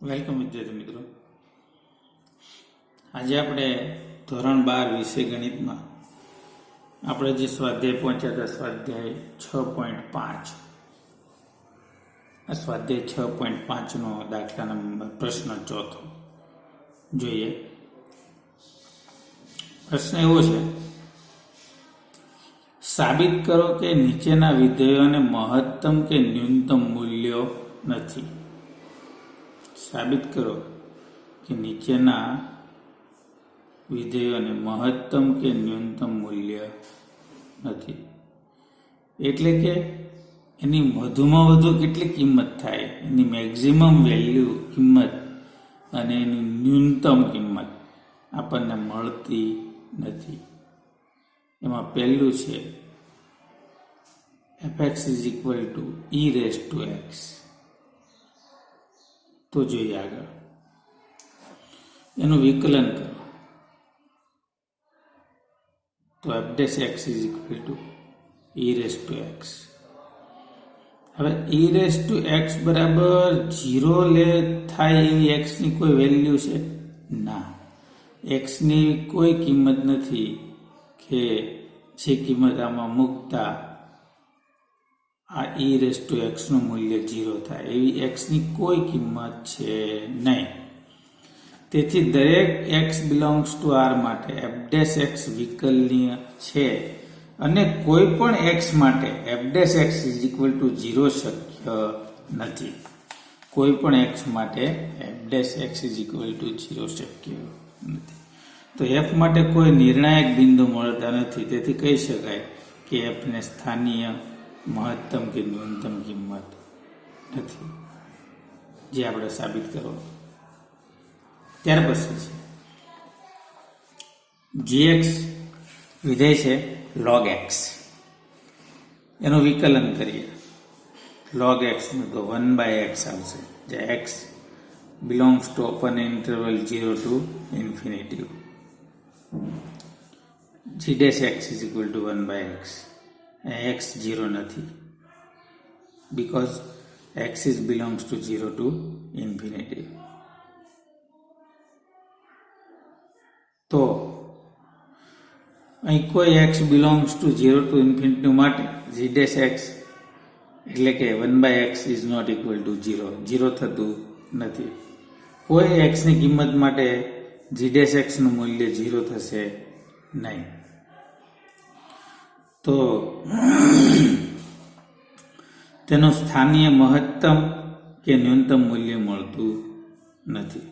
Welcome વિદ્યાર્થી મિત્રો. આજે આપણે ધોરણ 12 વિષય ગણિતમાં આપણે જે સ્વાધ્યાય પહોંચ્યા હતા સ્વાધ્યાય 6.5 આ સ્વાધ્યાય 6.5નો દાખલા નંબર પ્રશ્ન ચોથો જોઈએ. પ્રશ્ન એવો છે, સાબિત કરો કે નીચેના વિધેયોને મહત્તમ કે ન્યૂનતમ મૂલ્યો નથી. સાબિત કરો કે નીચેના વિધેયોને મહત્તમ કે ન્યૂનતમ મૂલ્ય નથી. એટલે કે એની વધુમાં વધુ કેટલી કિંમત થાય, એની મેક્સિમમ વેલ્યુ કિંમત અને એની ન્યૂનતમ કિંમત આપણને મળતી નથી. એમાં પહેલું છે fx is equal to e raise to x. તો જોઈએ આગળ એનું વિકલન કરો તો f dash x is equal to e raise to x. હવે e રેઝ ટુ x બરાબર 0 થાય એવી x ની કોઈ વેલ્યુ છે? ના, x ની કોઈ કિંમત નથી કે જે કિંમત આમાં મૂકતા આ e રેઝ ટુ x નું મૂલ્ય 0 થાય એવી x ની કોઈ કિંમત છે નહીં. તેથી દરેક x બિલોંગ્સ ટુ r માટે f ડેશ x વિકલનીય છે અને કોઈ પણ x માટે f dash x is equal two 0 શક્ય નથી. કોઈ પણ x માટે f dash x is equal two 0 શક્ય નથી. તો f માટે કોઈ નિર્ણાયક બિંદુ મળતા નથી. તેથી કહી શકાય કે f ને સ્થાનીય મહત્તમ કે ન્યૂનતમ કિંમત નથી, જે આપણે સાબિત કરો. ત્યાર પછી છે gx વિધેય છે log x. એનું વિકલન કરીએ log x નું તો 1/x આવશે, જે x belongs to open interval 0 two infinity. g dash x is equal two 1/x. x 0 નથી because x is belongs to 0 to infinity. તો અહીં કોઈ x belongs to 0 to infinity માટે g dash x એટલે કે 1/x is not equal to 0. 0 થતું નથી. કોઈ x ની કિંમત માટે g dash x નું મૂલ્ય 0 થશે નહીં. તો તેનું સ્થાનીય મહત્તમ કે ન્યૂનતમ મૂલ્ય મળતું નથી.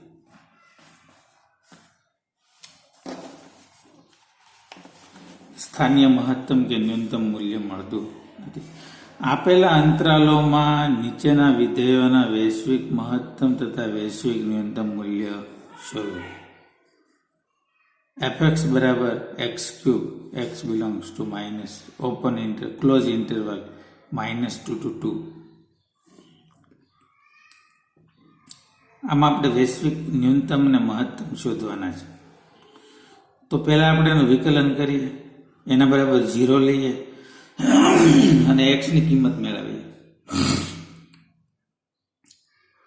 સ્થાનીય મહત્તમ કે ન્યૂનતમ મૂલ્ય મળતું નથી. આપેલા અંતરાલોમાં નીચેના વિધેયોના વૈશ્વિક મહત્તમ તથા વૈશ્વિક ન્યૂનતમ મૂલ્ય શોધો. fx બરાબર x cube, x belongs to minus open close interval -2 to 2. આમાં આપણે વૈશ્વિક ન્યૂનતમ અને મહત્તમ શોધવાના છે. તો પહેલા આપણે એનું વિકલન કરીએ, એના બરાબર 0 લઈએ અને x ની કિંમત મેળવીએ.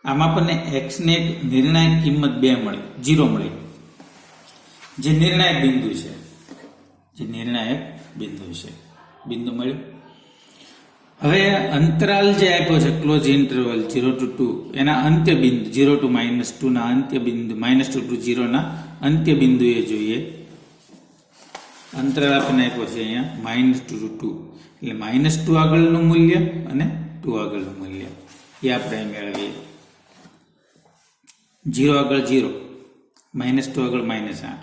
આમાં આપણને x ને એક નિર્ણાયક કિંમત 2 મળી, 0 મળી, જે નિર્ણાયક બિંદુ છે. બિંદુ મળ્યું. હવે અંતરાલ જે આપ્યો છે ક્લોઝ ઇન્ટરવલ 0 to 2, એના અંત્ય બિંદુ 0 to -2 ના અંત્ય બિંદુ, -2 to 0 ના અંત્ય બિંદુએ જોઈએ. અંતરાલ આપણને આપ્યો છે અહીંયા -2 to 2, એટલે -2 આગળનું મૂલ્ય અને 2 આગળનું મૂલ્ય એ આપણે મેળવીએ. 0 આગળ 0, -2 આગળ -8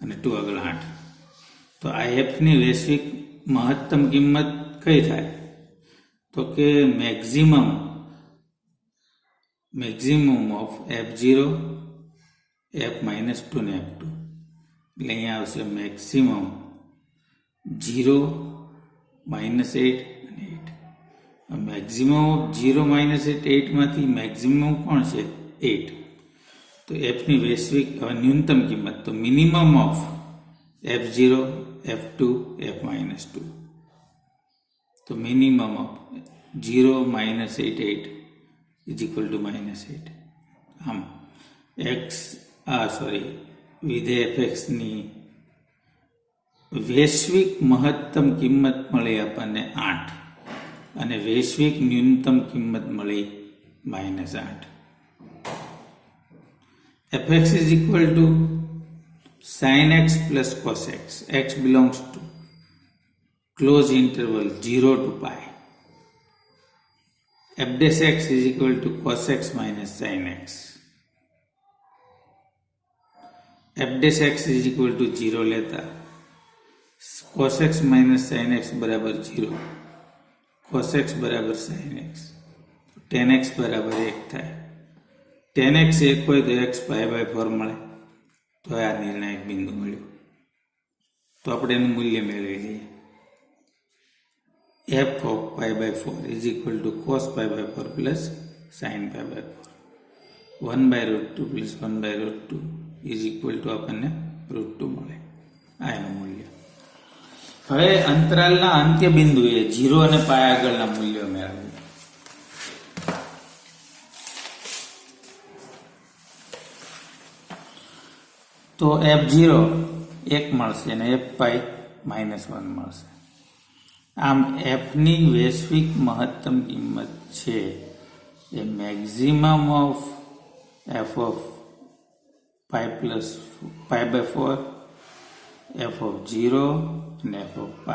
અને 2 આગળ 8. તો આ f ની વૈશ્વિક મહત્તમ કિંમત કઈ થાય? તો કે મેક્સિમમ ઓફ f0, f -2 ને f2. એટલે અહીંયા આવશે મેક્સિમમ 0, -8 અને 8. મેક્સિમમ ઓફ 0, -8, 8 માંથી મેક્સિમમ કોણ છે? 8. તો f ની વૈશ્વિક ન્યૂનતમ કિંમત તો minimum of f0, f2, f -2. તો minimum of 0, -8, 8 is equal to -8. આમ વિધેય fxની વૈશ્વિક મહત્તમ કિંમત મળી આપણને 8 અને વૈશ્વિક ન્યૂનતમ કિંમત મળી -8. fx is equal to sin x plus cos x. X belongs to closed interval 0 to pi. f dash x is equal to cos x minus sin x. f dash x is equal to 0 लेता cos x minus sin x बराबर 0, cos x बराबर sin x, tan x बराबर 1 થાય. tan x 1 હોય તો x π/4 મળે, તો આ નિર્ણાયક બિંદુ મળ્યું. તો આપણે એનું મૂલ્ય મેળવી લઈએ. f of π/4 is equal to cos π/4 plus sin π/4. 1/√2 plus 1/√2 is equal to આપણને √2 મળે. આ એનું મૂલ્ય. હવે અંતરાલના અંત્ય બિંદુએ 0 અને π આગળના મૂલ્યો મેળવીએ. તો f0 1 મળશે અને f π -1 મળશે. આમ f ની વૈશ્વિક મહત્તમ કિંમત છે એ maximum of f of π/4, f of 0 અને f of π,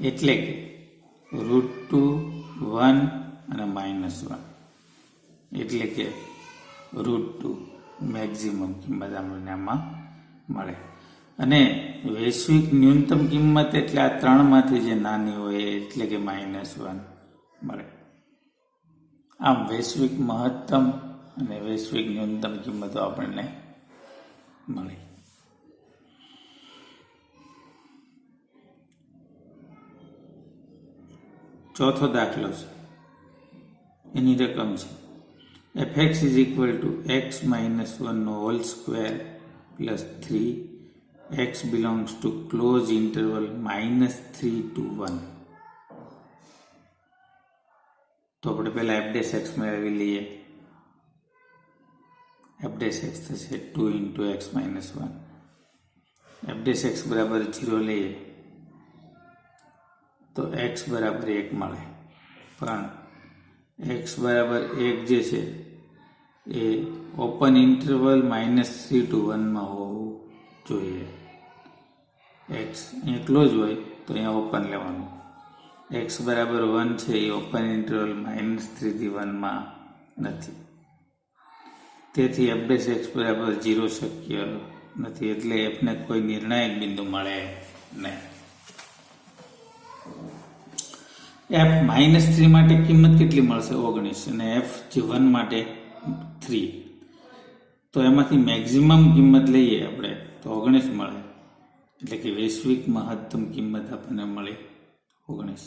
એટલે કે √2, 1 અને -1, એટલે કે √2 મેક્સિમમ કિંમત આપણને આમાં મળે. અને વૈશ્વિક ન્યૂનતમ કિંમત એટલે આ ત્રણમાંથી જે નાની હોય એટલે કે -1 મળે. આમ વૈશ્વિક મહત્તમ અને વૈશ્વિક ન્યૂનતમ કિંમતો આપણને મળી. ચોથો દાખલો છે, એની રકમ છે fx is equal to x minus 1 whole square plus 3, x belongs to closed interval -3 to 1. તો આપણે પહેલા f dash x મેળવી લઈએ. f dash x થશે 2 into x minus 1. f dash x બરાબર 0 લઈએ તો x બરાબર 1 મળે, પણ x બરાબર 1 જે છે એ ઓપન ઇન્ટરવલ -3 to 1 માં હોવું જોઈએ. x અહીંયા ક્લોઝ હોય તો અહીંયા ઓપન લેવાનું. x બરાબર 1 છે એ ઓપન ઇન્ટરવલ -3 થી 1 માં નથી, તેથી f dash x બરાબર 0 શક્ય નથી, એટલે f ને કોઈ નિર્ણાયક બિંદુ મળે નહીં. f -3 માટે કિંમત કેટલી મળશે? 19, અને f જે 1 માટે 3, તો એમાંથી મેક્સિમમ કિંમત લઈએ આપણે તો 19 મળે, એટલે કે વૈશ્વિક મહત્તમ કિંમત આપણને મળી 19,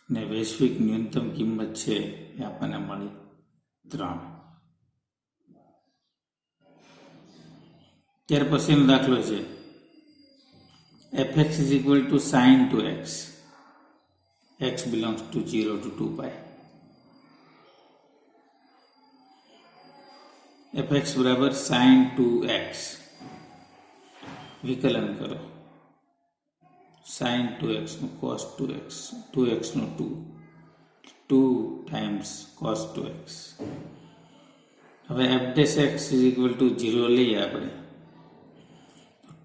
ને વૈશ્વિક ન્યૂનતમ કિંમત છે એ આપણને મળી 3. ત્યાર પછીનો દાખલો છે fx is equal to sin 2x. x belongs to 0 to 2 pi. fx बराबर sin 2x. विकलन करो. sin 2x નો cos 2x, 2x નો 2 times cos 2x. હવે f dash x is equal to 0 લઈએ આપણે.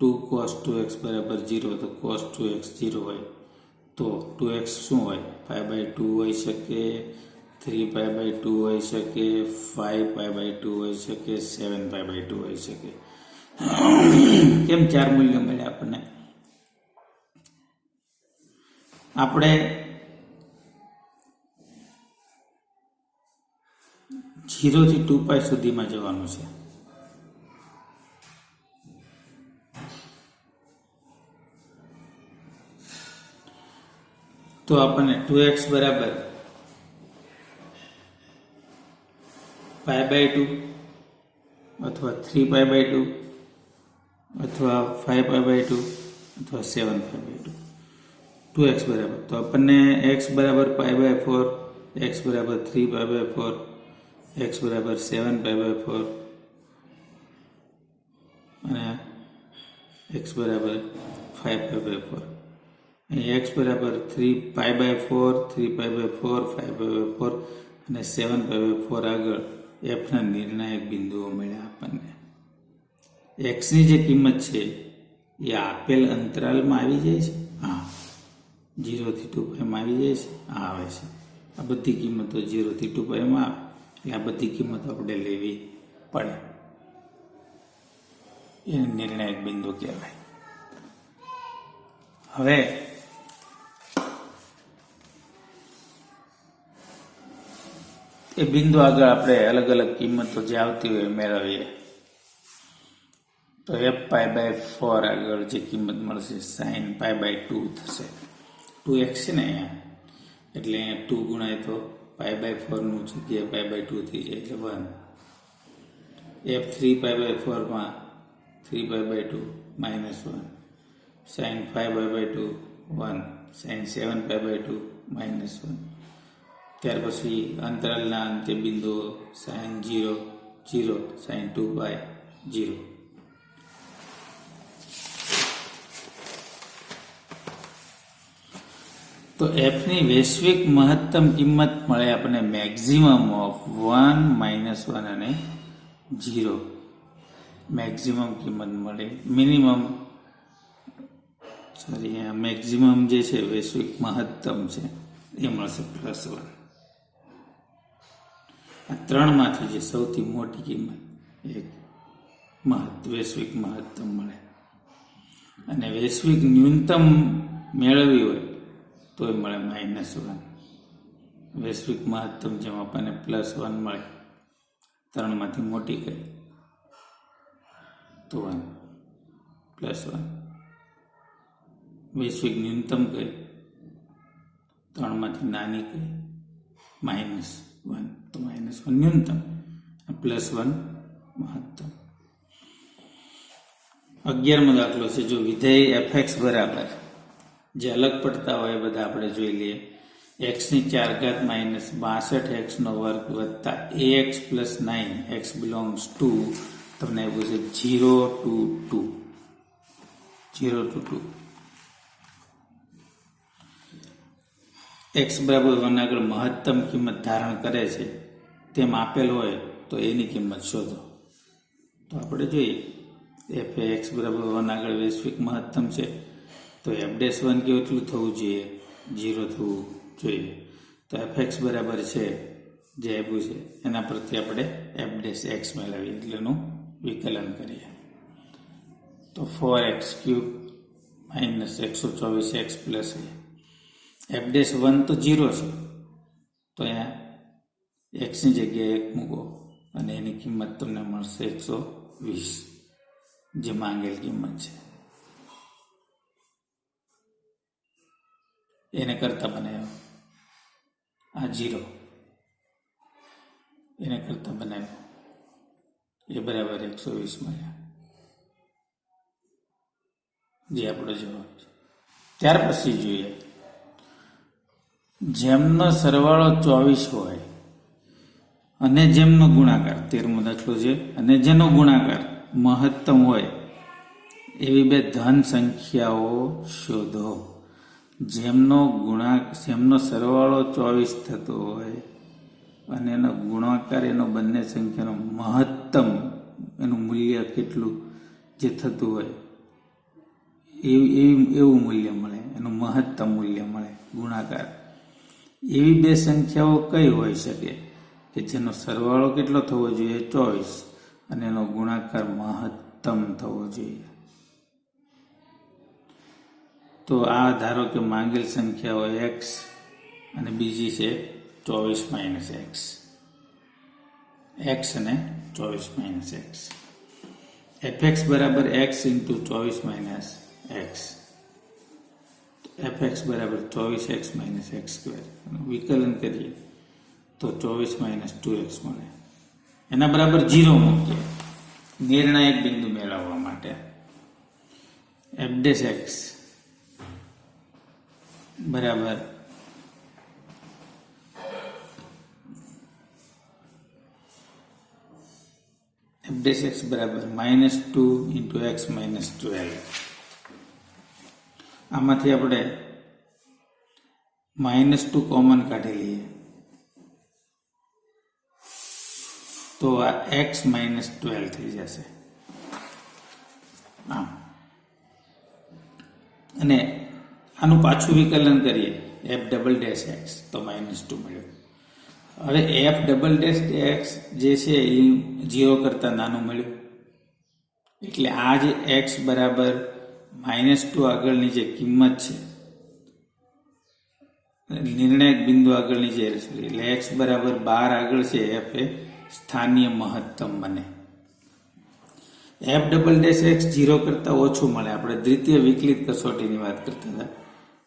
2 cos 2x બરાબર 0, તો cos 2x 0 હોય તો 2x શું હોય? π/2 હોઈ શકે, 3π/2 હોઈ શકે, 5π/2 હોઈ શકે, 7π/2 હોઈ શકે. કેમ 4 મૂલ્યો મળ્યા આપણને? આપણે 0 થી 2π સુધીમાં જવાનું છે. તો આપણને 2x બરાબર π/2 અથવા 3π/2 અથવા 5π/2 અથવા 7π/2, 2x બરાબર, તો આપણને x બરાબર π/4, x બરાબર 3π/4, x બરાબર 7π/4 અને x બરાબર 5π/4. અહીં x બરાબર 3π/4, 3π/4, 5π/4 અને 7π/4 આગળ fના નિર્ણાયક બિંદુઓ મળ્યા આપણને. xની જે કિંમત છે એ આપેલ અંતરાલમાં આવી જાય છે. હા, 0 થી 2πમાં આવી જાય છે. હા, આવે છે. આ બધી કિંમતો 0 થી 2πમાં આવે એટલે આ બધી કિંમતો આપણે લેવી પડે. એને નિર્ણાયક બિંદુ કહેવાય. હવે એ બિંદુ આગળ આપણે અલગ અલગ કિંમતો જે આવતી હોય મેળવીએ. તો f π/4 આગળ જે કિંમત મળશે sin π/2 થશે. 2x છે ને અહીંયા, એટલે અહીંયા 2 ગુણાય તો π/4 નું જગ્યાએ π/2 થઈ જાય એટલે 1. f 3π/4માં 3π/2 -1, sin 5π/2 1, sin 7π/2 -1. ત્યાર પછી અંતરાલના અંત્ય બિંદુઓ sin 0 0, sin 2π 0. તો fની વૈશ્વિક મહત્તમ કિંમત મળે આપણને મેક્સિમમ ઓફ 1, -1 અને 0. મેક્સિમમ કિંમત મળે. મેક્સિમમ જે છે વૈશ્વિક મહત્તમ છે એ મળશે +1. આ ત્રણમાંથી જે સૌથી મોટી કિંમત એક વૈશ્વિક મહત્તમ મળે. અને વૈશ્વિક ન્યૂનતમ મેળવવી હોય તો એ મળે -1. વૈશ્વિક મહત્તમ જેમ આપણને +1 મળે, ત્રણમાંથી મોટી કઈ તો 1 +1. વૈશ્વિક ન્યૂનતમ કઈ, ત્રણમાંથી નાની કઈ -1, તો -1 ન્યૂનતમ, +1 મહત્તમ. 11મો દાખલો છે. જો વિધેય fx બરાબર, જે અલગ પડતા હોય એ બધા આપણે જોઈ લઈએ. x⁴ - 62x² વત્તા ax + 9x belongs to, તમને આપ્યું છે 0 to 2. 0 to 2. x બરાબર 1 આગળ મહત્તમ કિંમત ધારણ કરે છે તેમ આપેલ હોય તો એની કિંમત શોધો. તો આપણે જોઈએ f એ x બરાબર 1 આગળ વૈશ્વિક મહત્તમ છે તો f'1 કેટલું થવું જોઈએ? 0 થવું જોઈએ. તો fx બરાબર છે જે આપ્યું છે એના પરથી આપણે f'x મેળવીએ એટલે એનું વિકલન કરીએ. તો 4x³ - 124x + a. f'1 તો 0 છે તો અહીંયા xની જગ્યાએ 1 મૂકો અને એની કિંમત તમને મળશે 120, જે માંગેલ કિંમત છે. એને કરતા બનાવ્યો આ 0, એને કરતા બનાવ્યો એ બરાબર 120 મળ્યા, જે આપણો જવાબ છે. ત્યાર પછી જોઈએ, જેમનો સરવાળો 24 હોય અને જેમનો ગુણાકાર, 13મો દાખલો છે, અને જેનો ગુણાકાર મહત્તમ હોય એવી બે ધન સંખ્યાઓ શોધો. જેમનો સરવાળો 24 થતો હોય અને એનો ગુણાકાર એનો બંને સંખ્યાનો મહત્તમ એનું મૂલ્ય કેટલું જે થતું હોય એવું મૂલ્ય મળે, એનું મહત્તમ મૂલ્ય મળે ગુણાકાર. એવી બે સંખ્યાઓ કઈ હોઈ શકે કે જેનો સરવાળો કેટલો થવો જોઈએ? 24 અને એનો ગુણાકાર મહત્તમ થવો જોઈએ. તો આ ધારો કે માંગેલ સંખ્યાઓ x અને બીજી છે 24 - x. x અને 24 - x. fx બરાબર x × 24 - x. fx બરાબર 24x - x². વિકલન કરીએ તો 24 - 2x મળે. એના બરાબર 0 મૂકીએ નિર્ણાયક બિંદુ મેળવવા માટે. f'x બરાબર એફ ડેશ એક્સ બરાબર -2 ઇન્ટુ એક્સ -12. આમાંથી આપણે -2 કોમન કાઢી લઈએ તો આ એક્સ -12 થઈ જશે. આમ અને આનું પાછું વિકલન કરીએ એફ ડબલ ડેશ એક્સ તો -2 મળ્યું. હવે એફ ડબલ ડેશ એક્સ જે છે એ 0 કરતાં નાનું મળ્યું એટલે આ જે એક્સ બરાબર -2 આગળની જે કિંમત છે નિર્ણાયક બિંદુ આગળની જે એટલે એક્સ બરાબર 12 આગળ છે એફ એ સ્થાનીય મહત્તમ બને. એફ ડબલ ડેશ એક્સ 0 કરતાં ઓછું મળે. આપણે દ્વિતીય વિકલિત કસોટીની વાત કરતા હતા.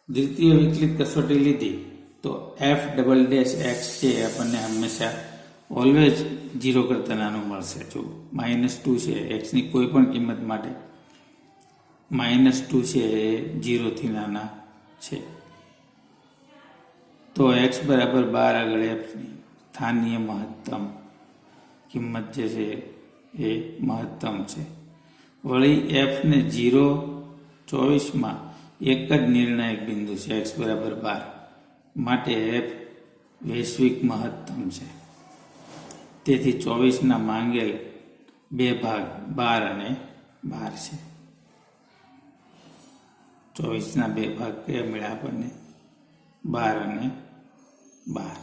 દ્વિતીય વિકલિત કસોટી લીધી તો એફ ડબલ ડેશ એક્સ છે આપણને હંમેશા ઓલવેઝ 0 કરતાં નાનું મળશે. જો -2 છે એક્સની કોઈ પણ કિંમત માટે -2 છે એ 0થી નાના છે. તો એક્સ બરાબર 12 આગળ એફની સ્થાનીય મહત્તમ કિંમત જે છે એ મહત્તમ છે. વળી એફને 0, 24માં એક જ નિર્ણાયક બિંદુ છે એક્સ બરાબર 12 માટે એફ વૈશ્વિક મહત્તમ છે. તેથી 24ના માંગેલ 2 ભાગ 12 અને 12 છે. 24ના 2 ભાગ કયા મળ્યા આપણને 12 અને 12.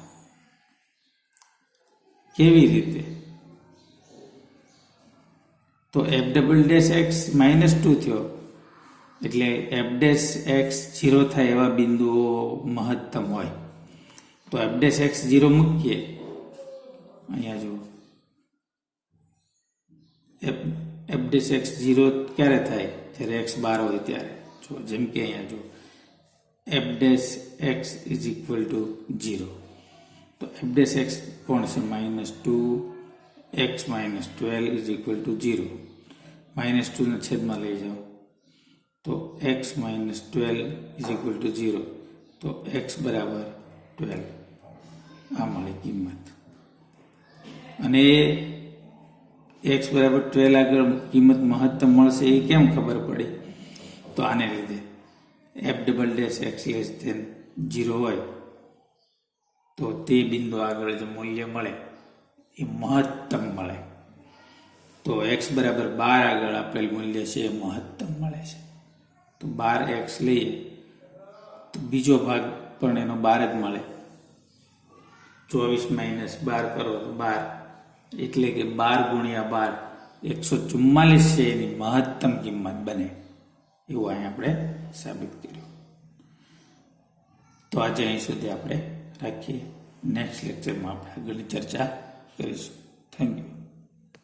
કેવી રીતે? તો એફ ડબલ ડેશ એક્સ -2 થયો એટલે એફ ડેશ એક્સ 0 થાય એવા બિંદુઓ મહત્તમ હોય. તો એફ ડેશ એક્સ 0 મૂકીએ અહીંયા જુઓ એફ ડેશ એક્સ 0 ક્યારે થાય જ્યારે એક્સ 12 હોય ત્યારે. જો જેમ કે અહીંયા જુઓ F dash x is equal two 0. તો એફ ડેશ એક્સ કોણ છે -2 એક્સ -12 ઇઝ ઇક્વલ ટુ 0. -2 ને છેદમાં લઈ જાઓ તો એક્સ -12 ઇઝ ઇક્વલ ટુ 0. તો એક્સ બરાબર 12 આ મળી કિંમત. અને એક્સ બરાબર 12 આગળ કિંમત મહત્તમ મળશે એ કેમ ખબર પડી? તો આને લીધે F double dash X less than 0 હોય તો તે બિંદુ આગળ જે મૂલ્ય મળે એ મહત્તમ મળે. તો એક્સ બરાબર 12 આગળ આપેલ મૂલ્ય છે એ મહત્તમ મળે છે. તો 12 એક્સ લઈએ તો બીજો ભાગ પણ એનો 12 જ મળે. 24 - 12 કરો તો 12 એટલે કે 12 ગુણ્યા 12 144 છે એની મહત્તમ કિંમત બને એવું અહીં આપણે સાબિત કર્યું. તો આજે અહીં સુધી આપણે રાખીએ. નેક્સ્ટ લેક્ચરમાં આપણે આગળની ચર્ચા કરીશું. Thank you.